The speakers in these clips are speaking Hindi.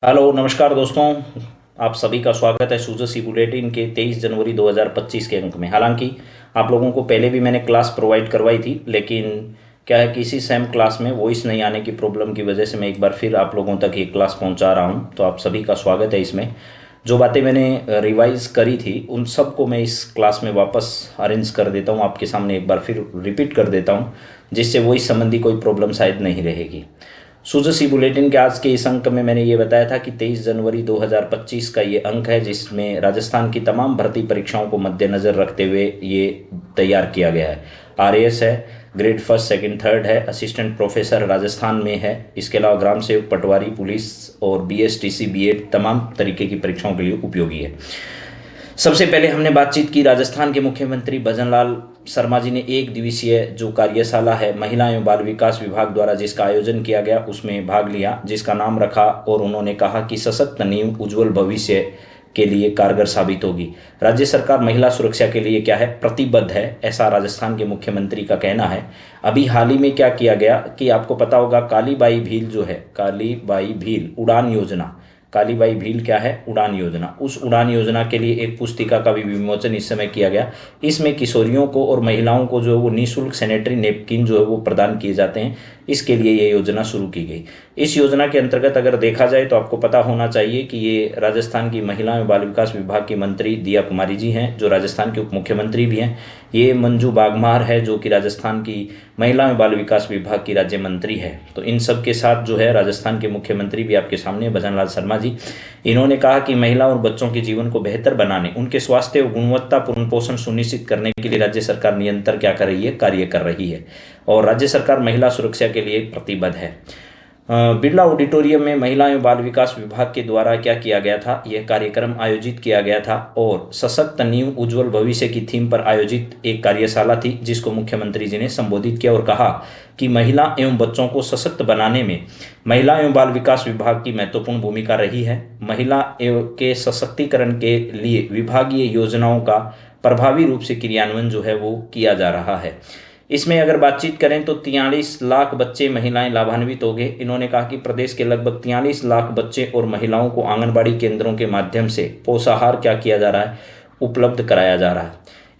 हेलो नमस्कार दोस्तों। आप सभी का स्वागत है सूजस सी बुलेटिन के 23 जनवरी 2025 के अंक में। हालांकि आप लोगों को पहले भी मैंने क्लास प्रोवाइड करवाई थी, लेकिन क्या है कि इसी सेम क्लास में वॉइस नहीं आने की प्रॉब्लम की वजह से मैं एक बार फिर आप लोगों तक ये क्लास पहुंचा रहा हूं। तो आप सभी का स्वागत है इसमें। जो बातें मैंने रिवाइज करी थी उन सब को मैं इस क्लास में वापस अरेंज कर देता हूँ, आपके सामने एक बार फिर रिपीट कर देता हूँ, जिससे वॉइस संबंधी कोई प्रॉब्लम शायद नहीं रहेगी। सुजसी बुलेटिन के आज के इस अंक में मैंने ये बताया था कि 23 जनवरी 2025 का ये अंक है, जिसमें राजस्थान की तमाम भर्ती परीक्षाओं को मद्देनजर रखते हुए ये तैयार किया गया है। आरएएस है, ग्रेड फर्स्ट सेकंड थर्ड है, असिस्टेंट प्रोफेसर राजस्थान में है। इसके अलावा ग्राम सेवक, पटवारी, पुलिस और बीएसटीसी, बीएड तमाम तरीके की परीक्षाओं के लिए उपयोगी है। सबसे पहले हमने बातचीत की राजस्थान के मुख्यमंत्री भजनलाल शर्मा जी ने एक दिवसीय जो कार्यशाला है महिला एवं बाल विकास विभाग द्वारा जिसका आयोजन किया गया उसमें भाग लिया, जिसका नाम रखा और उन्होंने कहा कि सशक्त नींव उज्जवल भविष्य के लिए कारगर साबित होगी। राज्य सरकार महिला सुरक्षा के लिए क्या है, प्रतिबद्ध है, ऐसा राजस्थान के मुख्यमंत्री का कहना है। अभी हाल ही में क्या किया गया कि आपको पता होगा, कालीबाई भील जो है, कालीबाई भील उड़ान योजना, कालीबाई भील क्या है, उड़ान योजना, उस उड़ान योजना के लिए एक पुस्तिका का भी विमोचन इस समय किया गया। इसमें किशोरियों को और महिलाओं को जो है वो निःशुल्क सैनिटरी नैपकिन जो है वो प्रदान किए जाते हैं। इसके लिए ये योजना शुरू की गई। इस योजना के अंतर्गत अगर देखा जाए तो आपको पता होना चाहिए कि ये राजस्थान की महिला एवं बाल विकास विभाग की मंत्री दिया कुमारी जी हैं, जो राजस्थान के उप मुख्यमंत्री भी हैं। ये मंजू बागमार है, जो कि राजस्थान की महिला एवं बाल विकास विभाग की राज्य मंत्री है। तो इन सब के साथ जो है राजस्थान के मुख्यमंत्री भी आपके सामने भजनलाल शर्मा जी, इन्होंने कहा कि महिला और बच्चों के जीवन को बेहतर बनाने, उनके स्वास्थ्य और गुणवत्तापूर्ण पोषण सुनिश्चित करने के लिए राज्य सरकार निरंतर क्या कर रही है, कार्य कर रही है और राज्य सरकार महिला सुरक्षा के लिए प्रतिबद्ध है। बिरला ऑडिटोरियम में महिला एवं बाल विकास विभाग के द्वारा क्या किया गया था, यह कार्यक्रम आयोजित किया गया था और सशक्त नींव उज्जवल भविष्य की थीम पर आयोजित एक कार्यशाला थी, जिसको मुख्यमंत्री जी ने संबोधित किया और कहा कि महिला एवं बच्चों को सशक्त बनाने में महिला एवं बाल विकास विभाग की महत्वपूर्ण भूमिका रही है। महिला एवं के सशक्तिकरण के लिए विभागीय योजनाओं का प्रभावी रूप से क्रियान्वयन जो है वो किया जा रहा है। इसमें अगर बातचीत करें तो 43 लाख बच्चे महिलाएं लाभान्वित हो गए। इन्होंने कहा कि प्रदेश के लगभग 43 लाख बच्चे और महिलाओं को आंगनबाड़ी केंद्रों के माध्यम से पोषाहार क्या किया जा रहा है, उपलब्ध कराया जा रहा है।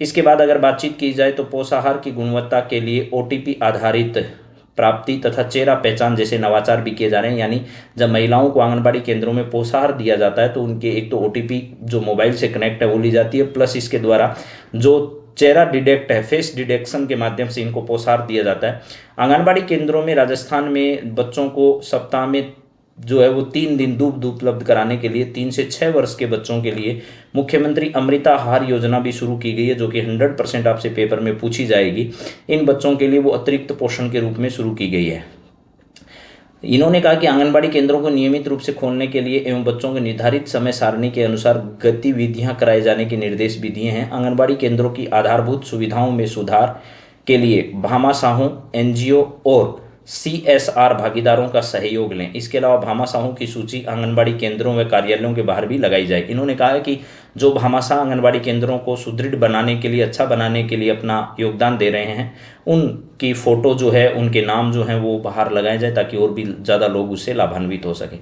इसके बाद अगर बातचीत की जाए तो पोषाहार की गुणवत्ता के लिए ओटीपी आधारित प्राप्ति तथा चेहरा पहचान जैसे नवाचार भी किए जा रहे हैं। यानी जब महिलाओं को आंगनबाड़ी केंद्रों में पोषाहार दिया जाता है तो उनके एक तो ओटीपी जो मोबाइल से कनेक्ट है वो ली जाती है, प्लस इसके द्वारा जो चेहरा डिटेक्ट है, फेस डिटेक्शन के माध्यम से इनको पोषाहार दिया जाता है। आंगनबाड़ी केंद्रों में राजस्थान में बच्चों को सप्ताह में जो है वो 3 दिन दूध उपलब्ध कराने के लिए 3 से 6 वर्ष के बच्चों के लिए मुख्यमंत्री अमृता आहार योजना भी शुरू की गई है, जो कि 100% आपसे पेपर में पूछी जाएगी। इन बच्चों के लिए वो अतिरिक्त पोषण के रूप में शुरू की गई है। इन्होंने कहा कि आंगनबाड़ी केंद्रों को नियमित रूप से खोलने के लिए एवं बच्चों के निर्धारित समय सारणी के अनुसार गतिविधियां कराए जाने के निर्देश भी दिए हैं। आंगनबाड़ी केंद्रों की आधारभूत सुविधाओं में सुधार के लिए भामाशाहों, एनजीओ और सीएसआर भागीदारों का सहयोग लें। इसके अलावा भामाशाहों की सूची आंगनबाड़ी केंद्रों व कार्यालयों के बाहर भी लगाई जाए। इन्होंने कहा है कि जो भामाशाह आंगनबाड़ी केंद्रों को सुदृढ़ बनाने के लिए, अच्छा बनाने के लिए अपना योगदान दे रहे हैं, उनकी फ़ोटो जो है, उनके नाम जो हैं वो बाहर लगाए जाए ताकि और भी ज़्यादा लोग उससे लाभान्वित हो सकें।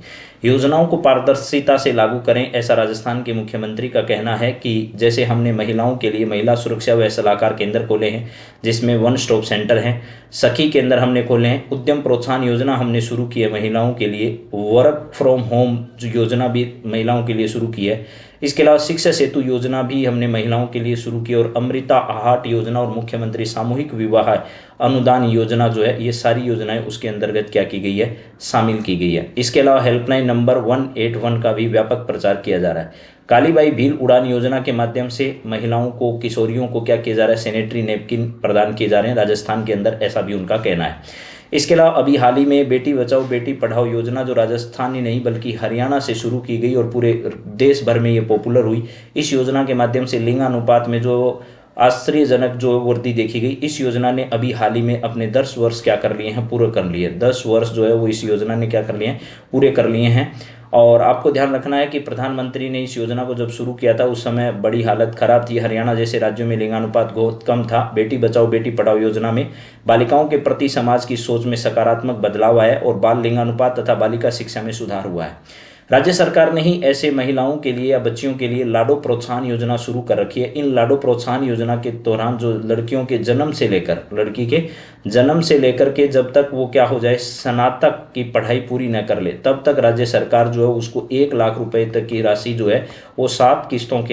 योजनाओं को पारदर्शिता से लागू करें, ऐसा राजस्थान के मुख्यमंत्री का कहना है कि जैसे हमने महिलाओं के लिए महिला सुरक्षा व सलाहकार केंद्र खोले हैं, जिसमें वन स्टॉप सेंटर हैं, सखी केंद्र हमने खोले हैं, उद्यम प्रोत्साहन योजना हमने शुरू की है महिलाओं के लिए, वर्क फ्रॉम होम योजना भी महिलाओं के लिए शुरू की है। इसके अलावा शिक्षा सेतु योजना भी हमने महिलाओं के लिए शुरू की और अमृता आहाट योजना और मुख्यमंत्री सामूहिक विवाह अनुदान योजना जो है, ये सारी योजनाएं उसके अंतर्गत क्या की गई है, शामिल की गई है। इसके अलावा हेल्पलाइन नंबर 181 का भी व्यापक प्रचार किया जा रहा है। कालीबाई भील उड़ान योजना के माध्यम से महिलाओं को, किशोरियों को क्या किया जा रहा है, सैनिटरी नैपकिन प्रदान किए जा रहे हैं राजस्थान के अंदर, ऐसा भी उनका कहना है। इसके अलावा अभी हाल ही में बेटी बचाओ बेटी पढ़ाओ योजना जो राजस्थान ही नहीं बल्कि हरियाणा से शुरू की गई और पूरे देश भर में ये पॉपुलर हुई। इस योजना के माध्यम से लिंगानुपात में जो आश्चर्यजनक जो वृद्धि देखी गई, इस योजना ने अभी हाल ही में अपने 10 वर्ष क्या कर लिए हैं, पूरे कर लिए। 10 वर्ष जो है वो इस योजना ने क्या कर लिए हैं, पूरे कर लिए हैं। और आपको ध्यान रखना है कि प्रधानमंत्री ने इस योजना को जब शुरू किया था उस समय बड़ी हालत खराब थी। हरियाणा जैसे राज्यों में लिंगानुपात बहुत कम था। बेटी बचाओ बेटी पढ़ाओ योजना में बालिकाओं के प्रति समाज की सोच में सकारात्मक बदलाव आया और बाल लिंगानुपात तथा बालिका शिक्षा में सुधार हुआ है। राज्य सरकार ने ही ऐसे महिलाओं के लिए या बच्चियों के लिए लाडो प्रोत्साहन योजना शुरू कर रखी है। इन लाडो प्रोत्साहन योजना के दौरान जो लड़कियों के जन्म से लेकर, लड़की के जन्म से लेकर के जब तक वो क्या हो जाए, स्नातक की पढ़ाई पूरी न कर ले, तब तक राज्य सरकार जो है उसको 1 लाख रुपए तक की राशि जो है वो 7 किस्तों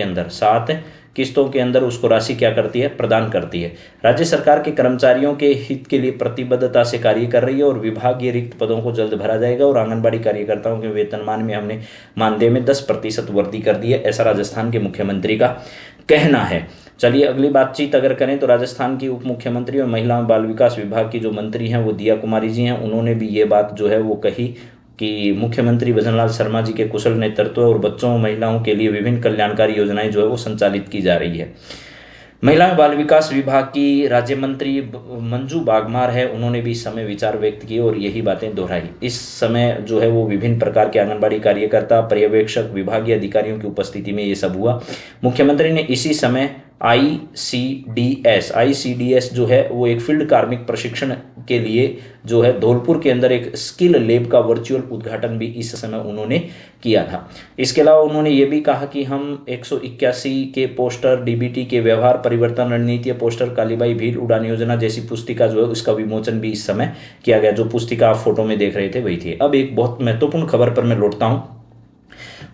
के अंदर उसको राशि क्या करती है, प्रदान करती है। राज्य सरकार के कर्मचारियों के हित के लिए प्रतिबद्धता से कार्य कर रही है और विभागीय रिक्त पदों को जल्द भरा जाएगा। और आंगनबाड़ी कार्यकर्ताओं के वेतनमान में हमने मानदेय में 10% वृद्धि कर दी है, ऐसा राजस्थान के मुख्यमंत्री का कहना है। चलिए अगली बातचीत अगर करें तो राजस्थान की उप मुख्यमंत्री और महिला एवं बाल विकास विभाग की जो मंत्री हैं वो दिया कुमारी जी हैं। उन्होंने भी ये बात जो है वो कही कि मुख्यमंत्री भजनलाल शर्मा जी के कुशल नेतृत्व और बच्चों और महिलाओं के लिए विभिन्न कल्याणकारी योजनाएं जो है वो संचालित की जा रही है। महिला एवं बाल विकास विभाग की राज्य मंत्री मंजू बागमार है, उन्होंने भी इस समय विचार व्यक्त किए और यही बातें दोहराई। इस समय जो है वो विभिन्न प्रकार के आंगनबाड़ी कार्यकर्ता, पर्यवेक्षक, विभागीय अधिकारियों की उपस्थिति में ये सब हुआ। मुख्यमंत्री ने इसी समय आईसीडीएस जो है वो एक फील्ड कार्मिक प्रशिक्षण के लिए जो है धौलपुर के अंदर एक स्किल लैब का वर्चुअल उद्घाटन भी इस समय उन्होंने किया था। इसके अलावा उन्होंने ये भी कहा कि हम 181 के पोस्टर, डीबीटी के व्यवहार परिवर्तन रणनीति पोस्टर, कालीबाई भील उड़ान योजना जैसी पुस्तिका जो है उसका विमोचन भी इस समय किया गया। जो पुस्तिका आप फोटो में देख रहे थे वही थी। अब एक बहुत महत्वपूर्ण खबर पर मैं लौटता हूँ,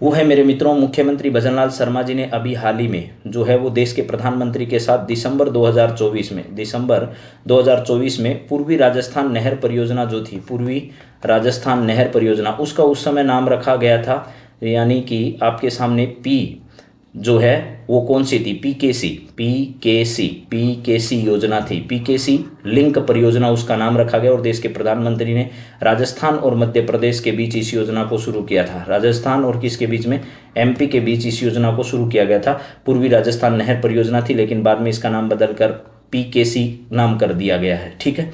वो है मेरे मित्रों, मुख्यमंत्री भजनलाल शर्मा जी ने अभी हाल ही में जो है वो देश के प्रधानमंत्री के साथ दिसंबर 2024 में पूर्वी राजस्थान नहर परियोजना जो थी, पूर्वी राजस्थान नहर परियोजना, उसका उस समय नाम रखा गया था, यानी कि आपके सामने पी जो है वो कौन सी थी, पीकेसी योजना थी। पीकेसी लिंक परियोजना उसका नाम रखा गया और देश के प्रधानमंत्री ने राजस्थान और मध्य प्रदेश के बीच इस योजना को शुरू किया था। राजस्थान और किसके बीच में, एमपी के बीच इस योजना को शुरू किया गया था। पूर्वी राजस्थान नहर परियोजना थी, लेकिन बाद में इसका नाम बदलकर पीकेसी नाम कर दिया गया है, ठीक है।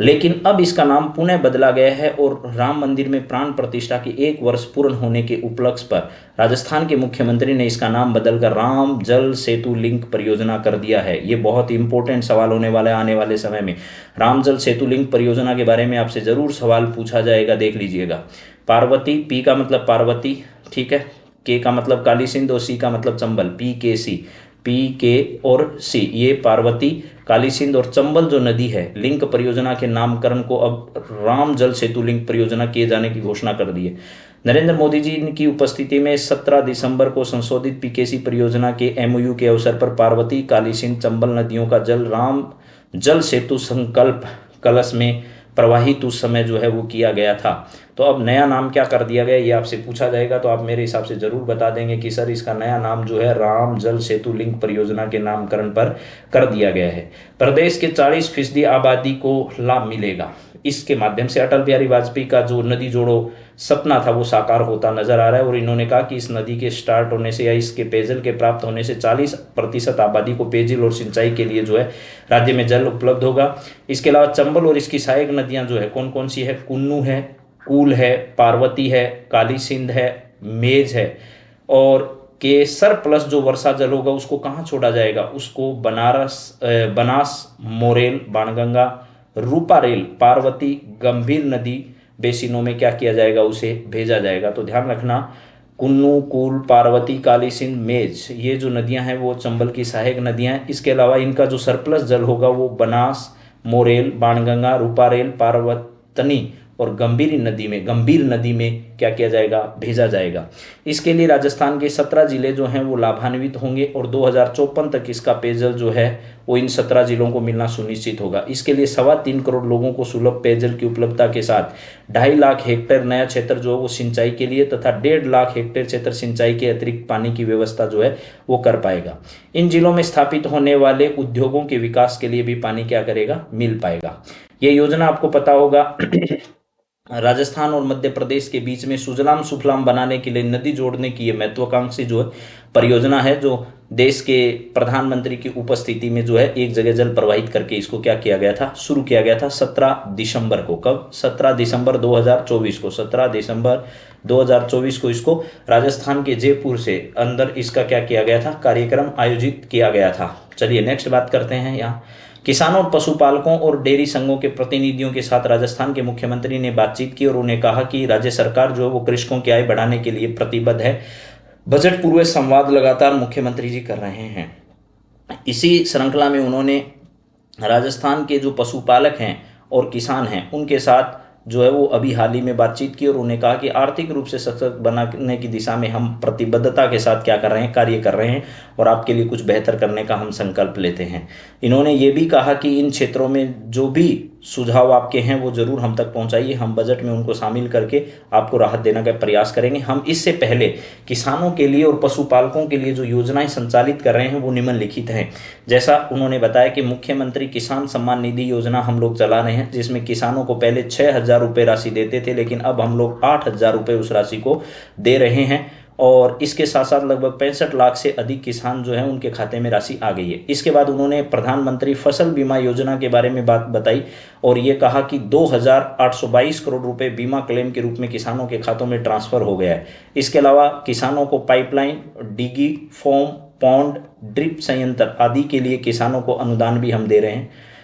लेकिन अब इसका नाम पुनः बदला गया है और राम मंदिर में प्राण प्रतिष्ठा के 1 वर्ष पूर्ण होने के उपलक्ष्य पर राजस्थान के मुख्यमंत्री ने इसका नाम बदलकर राम जल सेतु लिंक परियोजना कर दिया है। ये बहुत इंपॉर्टेंट सवाल होने वाला है आने वाले समय में। राम जल सेतु लिंक परियोजना के बारे में आपसे जरूर सवाल पूछा जाएगा, देख लीजिएगा। पार्वती, पी का मतलब पार्वती, ठीक है, के का मतलब काली सिंध और सी का मतलब चंबल, पी के और सी, ये पार्वती, काली सिंध और चंबल जो नदी है, लिंक परियोजना के नामकरण को अब राम जल सेतु लिंक परियोजना किए जाने की घोषणा कर दी है। नरेंद्र मोदी जी की उपस्थिति में 17 दिसंबर को संशोधित पीकेसी परियोजना के एमओयू के अवसर पर पार्वती, काली सिंध, चंबल नदियों का जल राम जल सेतु संकल्प कलश में प्रवाहित उस समय जो है वो किया गया था। तो अब नया नाम क्या कर दिया गया, ये आपसे पूछा जाएगा तो आप मेरे हिसाब से जरूर बता देंगे कि सर इसका नया नाम जो है राम जल सेतु लिंक परियोजना के नामकरण पर कर दिया गया है। प्रदेश के 40% आबादी को लाभ मिलेगा। इसके माध्यम से अटल बिहारी वाजपेयी का जो नदी जोड़ो सपना था वो साकार होता नजर आ रहा है। और इन्होंने कहा कि इस नदी के स्टार्ट होने से या इसके पेयजल के प्राप्त होने से 40% आबादी को पेयजल और सिंचाई के लिए जो है राज्य में जल उपलब्ध होगा। इसके अलावा चंबल और इसकी सहायक नदियां जो है कौन कौन सी है, कुन्नू है, कूल है, पार्वती है, काली सिंध है, मेज है, और केसर प्लस जो वर्षा जल होगा उसको कहाँ छोड़ा जाएगा, उसको बनास, मोरेल, बाणगंगा, रूपारेल, पार्वती, गंभीर नदी बेसिनों में क्या किया जाएगा, उसे भेजा जाएगा। तो ध्यान रखना, कुन्नू, कूल, पार्वती, काली सिंध, मेज, ये जो नदियां हैं वो चंबल की सहायक नदियां हैं। इसके अलावा इनका जो सरप्लस जल होगा वो बनास, मोरेल, बाणगंगा, रूपारेल, पार्वतनी और गंभीर नदी में क्या किया जाएगा, भेजा जाएगा। इसके लिए राजस्थान के 17 जिले जो हैं वो लाभान्वित होंगे और 2054 तक इसका पेयजल जो है वो इन 17 जिलों को मिलना सुनिश्चित होगा। इसके लिए 3.25 करोड़ लोगों को सुलभ पेयजल की उपलब्धता के साथ 2.5 लाख हेक्टेयर नया क्षेत्र जो है वो सिंचाई के लिए तथा 1.5 लाख हेक्टेयर क्षेत्र सिंचाई के अतिरिक्त पानी की व्यवस्था जो है वो कर पाएगा। इन जिलों में स्थापित होने वाले उद्योगों के विकास के लिए भी पानी क्या करेगा, मिल पाएगा। ये योजना आपको पता होगा राजस्थान और मध्य प्रदेश के बीच में सुजलाम सुफलाम बनाने के लिए नदी जोड़ने की ये महत्वाकांक्षी जो है परियोजना है, जो देश के प्रधानमंत्री की उपस्थिति में जो है एक जगह जल प्रवाहित करके इसको क्या किया गया था, शुरू किया गया था 17 दिसंबर को। कब? 17 दिसंबर 2024 को। 17 दिसंबर 2024 को इसको राजस्थान के जयपुर से अंदर इसका क्या किया गया था, कार्यक्रम आयोजित किया गया था। चलिए नेक्स्ट बात करते हैं यहाँ किसानों और पशुपालकों और डेयरी संघों के प्रतिनिधियों के साथ राजस्थान के मुख्यमंत्री ने बातचीत की और उन्हें कहा कि राज्य सरकार जो है वो कृषकों की आय बढ़ाने के लिए प्रतिबद्ध है। बजट पूर्व संवाद लगातार मुख्यमंत्री जी कर रहे हैं। इसी श्रृंखला में उन्होंने राजस्थान के जो पशुपालक हैं और किसान हैं उनके साथ जो है वो अभी हाल ही में बातचीत की और उन्हें कहा कि आर्थिक रूप से सशक्त बनाने की दिशा में हम प्रतिबद्धता के साथ क्या कर रहे हैं, कार्य कर रहे हैं और आपके लिए कुछ बेहतर करने का हम संकल्प लेते हैं। इन्होंने ये भी कहा कि इन क्षेत्रों में जो भी सुझाव आपके हैं वो जरूर हम तक पहुंचाइए, हम बजट में उनको शामिल करके आपको राहत देने का प्रयास करेंगे। हम इससे पहले किसानों के लिए और पशुपालकों के लिए जो योजनाएं संचालित कर रहे हैं वो निम्नलिखित हैं। जैसा उन्होंने बताया कि मुख्यमंत्री किसान सम्मान निधि योजना हम लोग चला रहे हैं, जिसमें किसानों को पहले 6,000 रुपये राशि देते थे, लेकिन अब हम लोग 8,000 रुपये उस राशि को दे रहे हैं और इसके साथ साथ लगभग 65 लाख से अधिक किसान जो हैं उनके खाते में राशि आ गई है। इसके बाद उन्होंने प्रधानमंत्री फसल बीमा योजना के बारे में बात बताई और ये कहा कि 2,822 करोड़ रुपए बीमा क्लेम के रूप में किसानों के खातों में ट्रांसफर हो गया है। इसके अलावा किसानों को पाइपलाइन, डिगी, फोम, पॉन्ड, ड्रिप संयंत्र आदि के लिए किसानों को अनुदान भी हम दे रहे हैं।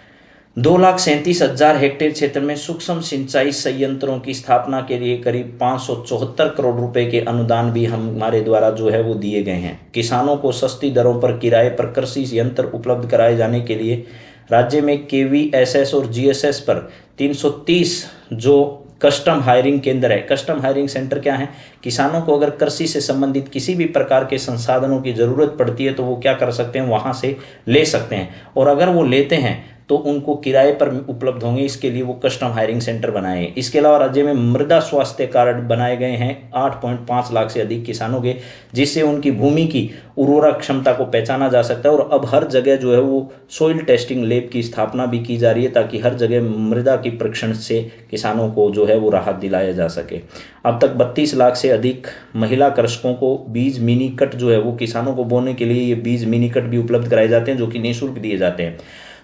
2,37,000 हेक्टेयर क्षेत्र में सूक्ष्म सिंचाई संयंत्रों की स्थापना के लिए करीब 574 करोड़ रुपए के अनुदान भी हमारे द्वारा जो है वो दिए गए हैं। किसानों को सस्ती दरों पर किराए पर कृषि यंत्र उपलब्ध कराए जाने के लिए राज्य में KVSS और GSS पर 330 जो कस्टम हायरिंग केंद्र है। कस्टम हायरिंग सेंटर क्या है? किसानों को अगर कृषि से संबंधित किसी भी प्रकार के संसाधनों की जरूरत पड़ती है तो वो क्या कर सकते हैं, वहां से ले सकते हैं और अगर वो लेते हैं तो उनको किराए पर उपलब्ध होंगे। इसके लिए वो कस्टम हायरिंग सेंटर बनाए हैं। इसके अलावा राज्य में मृदा स्वास्थ्य कार्ड बनाए गए हैं 8.5 लाख से अधिक किसानों के, जिससे उनकी भूमि की उर्वरक क्षमता को पहचाना जा सकता है और अब हर जगह जो है वो सॉइल टेस्टिंग लैब की स्थापना भी की जा रही है ताकि हर जगह मृदा की परीक्षण से किसानों को जो है वो राहत दिलाया जा सके। अब तक 32 लाख से अधिक महिला कृषकों को बीज मिनी कट जो है वो किसानों को बोने के लिए ये बीज मिनी कट भी उपलब्ध कराए जाते हैं जो कि निःशुल्क दिए जाते हैं।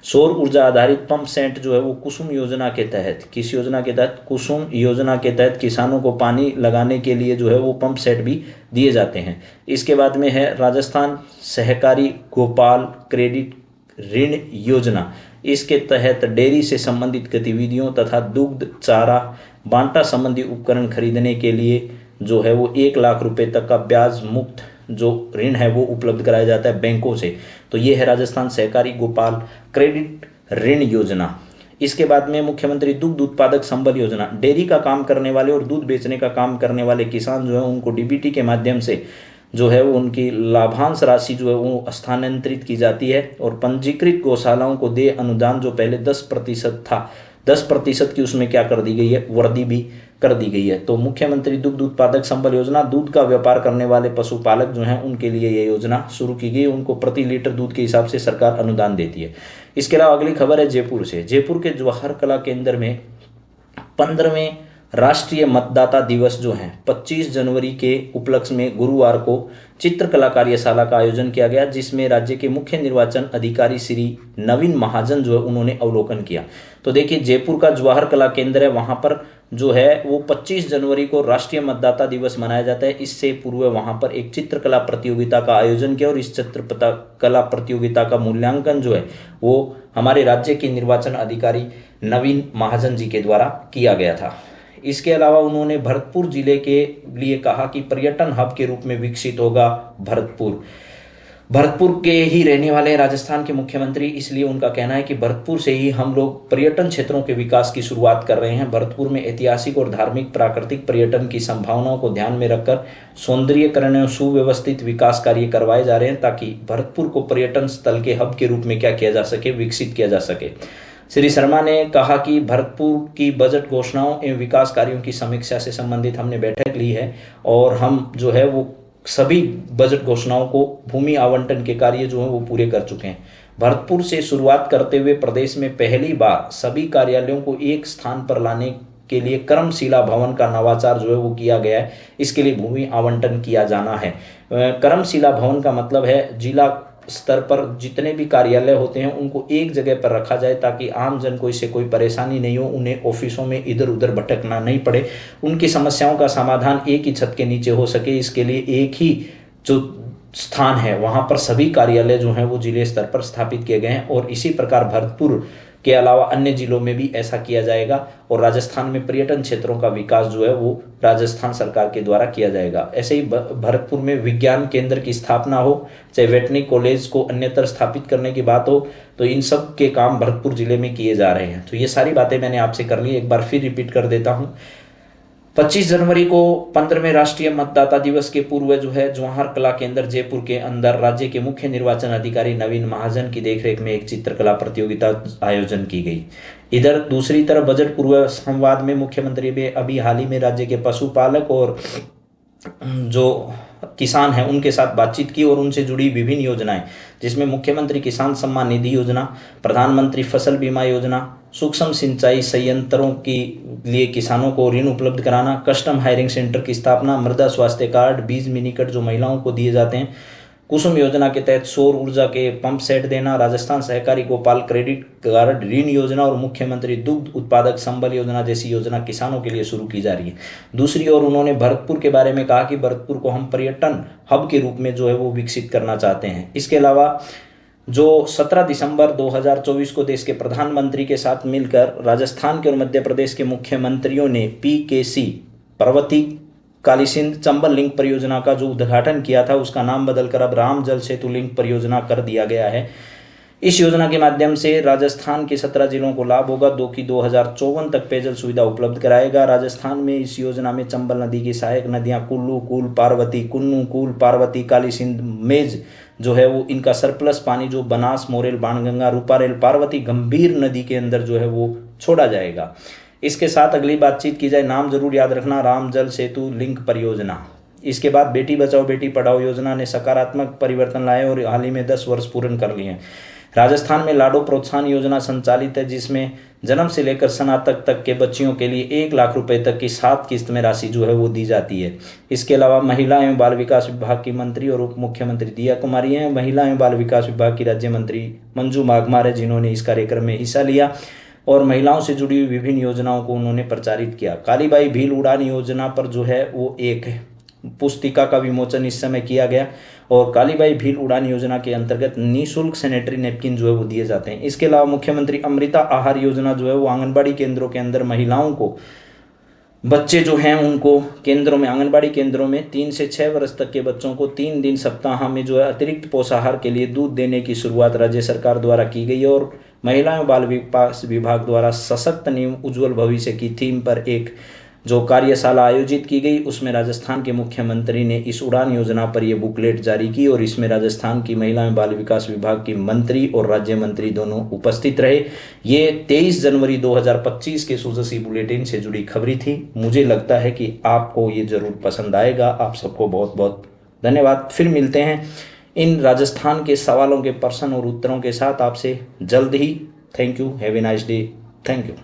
सौर ऊर्जा आधारित पंप सेट जो है वो कुसुम योजना के तहत, किस योजना के तहत? कुसुम योजना के तहत किसानों को पानी लगाने के लिए जो है वो पंप सेट भी दिए जाते हैं। इसके बाद में है राजस्थान सहकारी गोपाल क्रेडिट ऋण योजना। इसके तहत डेयरी से संबंधित गतिविधियों तथा दुग्ध चारा बांटा संबंधी उपकरण खरीदने के लिए जो है वो 1 लाख रुपए तक का ब्याज मुक्त जो ऋण है वो उपलब्ध कराया जाता है बैंकों से। तो ये है राजस्थान सहकारी गोपाल क्रेडिट ऋण योजना। इसके बाद में मुख्यमंत्री दुग्ध उत्पादक संबल योजना। डेयरी का काम करने वाले और दूध बेचने का काम करने वाले किसान जो है उनको DBT के माध्यम से जो है वो उनकी लाभांश राशि जो है वो स्थानांतरित की जाती है और पंजीकृत गौशालाओं को दे अनुदान जो पहले 10% था, 10% की उसमें क्या कर दी गई है, वृद्धि भी कर दी गई है। तो मुख्यमंत्री दुग्ध उत्पादक संबल योजना, दूध का व्यापार करने वाले पशुपालक जो हैं उनके लिए ये योजना शुरू की गई। उनको प्रति लीटर दूध के हिसाब से सरकार अनुदान देती है। इसके अलावा अगली खबर है जयपुर से। जयपुर के जवाहर कला केंद्र में 15वें राष्ट्रीय मतदाता दिवस जो है 25 जनवरी के उपलक्ष्य में गुरुवार को चित्रकला कार्यशाला का आयोजन किया गया, जिसमें राज्य के मुख्य निर्वाचन अधिकारी श्री नवीन महाजन जो है उन्होंने अवलोकन किया। तो देखिए जयपुर का जवाहर कला केंद्र है, वहां पर जो है वो 25 जनवरी को राष्ट्रीय मतदाता दिवस मनाया जाता है। इससे पूर्व वहां पर एक चित्रकला प्रतियोगिता का आयोजन किया और इस चित्रकला प्रतियोगिता का मूल्यांकन जो है वो हमारे राज्य के निर्वाचन अधिकारी नवीन महाजन जी के द्वारा किया गया था। इसके अलावा उन्होंने भरतपुर जिले के लिए कहा कि पर्यटन हब के रूप में विकसित होगा भरतपुर। भरतपुर के ही रहने वाले राजस्थान के मुख्यमंत्री, इसलिए उनका कहना है कि भरतपुर से ही हम लोग पर्यटन क्षेत्रों के विकास की शुरुआत कर रहे हैं। भरतपुर में ऐतिहासिक और धार्मिक प्राकृतिक पर्यटन की संभावनाओं को ध्यान में रखकर सौंदर्यीकरण और सुव्यवस्थित विकास कार्य करवाए जा रहे हैं ताकि भरतपुर को पर्यटन स्थल के हब के रूप में क्या किया जा सके, विकसित किया जा सके। श्री शर्मा ने कहा कि भरतपुर की बजट घोषणाओं एवं विकास कार्यों की समीक्षा से संबंधित हमने बैठक ली है और हम जो है वो सभी बजट घोषणाओं को भूमि आवंटन के कार्य जो है वो पूरे कर चुके हैं। भरतपुर से शुरुआत करते हुए प्रदेश में पहली बार सभी कार्यालयों को एक स्थान पर लाने के लिए कर्मशिला भवन का नवाचार जो है वो किया गया है। इसके लिए भूमि आवंटन किया जाना है। कर्मशिला भवन का मतलब है जिला स्तर पर जितने भी कार्यालय होते हैं उनको एक जगह पर रखा जाए ताकि आम जन को इससे कोई परेशानी नहीं हो, उन्हें ऑफिसों में इधर उधर भटकना नहीं पड़े, उनकी समस्याओं का समाधान एक ही छत के नीचे हो सके। इसके लिए एक ही जो स्थान है वहाँ पर सभी कार्यालय जो हैं वो जिले स्तर पर स्थापित किए गए हैं, और इसी प्रकार भरतपुर के अलावा अन्य जिलों में भी ऐसा किया जाएगा। और राजस्थान में पर्यटन क्षेत्रों का विकास जो है वो राजस्थान सरकार के द्वारा किया जाएगा। ऐसे ही भरतपुर में विज्ञान केंद्र की स्थापना हो, चाहे वेटरनरी कॉलेज को अन्यत्र स्थापित करने की बात हो, तो इन सब के काम भरतपुर जिले में किए जा रहे हैं। तो ये सारी बातें मैंने आपसे कर ली, एक बार फिर रिपीट कर देता हूँ। 25 जनवरी को 15वें राष्ट्रीय मतदाता दिवस के पूर्व जो है जवाहर कला केंद्र जयपुर के अंदर राज्य के मुख्य निर्वाचन अधिकारी नवीन महाजन की देखरेख में एक चित्रकला प्रतियोगिता आयोजन की गई। इधर दूसरी तरफ बजट पूर्व संवाद में मुख्यमंत्री भी अभी हाल ही में राज्य के पशुपालक और जो किसान हैं उनके साथ बातचीत की और उनसे जुड़ी विभिन्न योजनाएं, जिसमें मुख्यमंत्री किसान सम्मान निधि योजना, प्रधानमंत्री फसल बीमा योजना, सूक्ष्म सिंचाई संयंत्रों के लिए किसानों को ऋण उपलब्ध कराना, कस्टम हायरिंग सेंटर की स्थापना, मृदा स्वास्थ्य कार्ड, बीज मिनी कट जो महिलाओं को दिए जाते हैं, कुसुम योजना के तहत सौर ऊर्जा के पंप सेट देना, राजस्थान सहकारी गोपाल क्रेडिट कार्ड ऋण योजना और मुख्यमंत्री दुग्ध उत्पादक संबल योजना जैसी योजना किसानों के लिए शुरू की जा रही है। दूसरी ओर उन्होंने भरतपुर के बारे में कहा कि भरतपुर को हम पर्यटन हब के रूप में जो है वो विकसित करना चाहते हैं। इसके अलावा जो 17 दिसंबर 2024 को देश के प्रधानमंत्री के साथ मिलकर राजस्थान के और मध्य प्रदेश के मुख्यमंत्रियों ने PKC पर्वती काली सिंध चंबल लिंक परियोजना का जो उद्घाटन किया था, उसका नाम बदलकर अब राम जल सेतु लिंक परियोजना कर दिया गया है। इस योजना के माध्यम से राजस्थान के 17 जिलों को लाभ होगा, 2054 तक पेयजल सुविधा उपलब्ध कराएगा। राजस्थान में इस योजना में चंबल नदी की सहायक नदियां कुल्लू, कूल, पार्वती, कुन्नू, कूल, पार्वती, काली सिंध, मेज जो है वो इनका सरप्लस पानी जो बनास, मोरेल, बाणगंगा, रूपारेल, पार्वती, गंभीर नदी के अंदर जो है वो छोड़ा जाएगा। इसके साथ अगली बातचीत की जाए, नाम जरूर याद रखना, राम जल सेतु लिंक परियोजना। इसके बाद बेटी बचाओ बेटी पढ़ाओ योजना ने सकारात्मक परिवर्तन लाए और हाल ही में 10 वर्ष पूर्ण कर लिए हैं। राजस्थान में लाडो प्रोत्साहन योजना संचालित है, जिसमें जन्म से लेकर स्नातक तक के बच्चियों के लिए 1 लाख रुपए तक की 7 किस्त में राशि जो है वो दी जाती है। इसके अलावा महिला एवं बाल विकास विभाग की मंत्री और उप मुख्यमंत्री दिया कुमारी हैं। महिला एवं बाल विकास विभाग की राज्य मंत्री मंजू माघमार है, जिन्होंने इस कार्यक्रम में हिस्सा लिया और महिलाओं से जुड़ी हुई विभिन्न योजनाओं को उन्होंने प्रचारित किया। कालीबाई भील उड़ान योजना पर जो है वो एक पुस्तिका का विमोचन इस समय किया गया और कालीबाई भील उड़ान योजना के अंतर्गत निःशुल्क सैनिटरी नैपकिन जो है वो दिए जाते हैं। इसके अलावा मुख्यमंत्री अमृता आहार योजना जो है वो आंगनबाड़ी केंद्रों के अंदर महिलाओं को, बच्चे जो हैं उनको केंद्रों में, आंगनबाड़ी केंद्रों में 3 से 6 वर्ष तक के बच्चों को 3 दिन सप्ताह में जो है अतिरिक्त पोषाहार के लिए दूध देने की शुरुआत राज्य सरकार द्वारा की गई और महिला एवं बाल विकास विभाग द्वारा सशक्त नींव उज्जवल भविष्य की थीम पर एक जो कार्यशाला आयोजित की गई, उसमें राजस्थान के मुख्यमंत्री ने इस उड़ान योजना पर यह बुकलेट जारी की और इसमें राजस्थान की महिला एवं बाल विकास विभाग की मंत्री और राज्य मंत्री दोनों उपस्थित रहे। ये 23 जनवरी 2025 के सुजसी बुलेटिन से जुड़ी खबरी थी। मुझे लगता है कि आपको ये जरूर पसंद आएगा। आप सबको बहुत बहुत धन्यवाद। फिर मिलते हैं इन राजस्थान के सवालों के प्रश्न और उत्तरों के साथ आपसे जल्द ही। Thank you. Have a nice day. Thank you.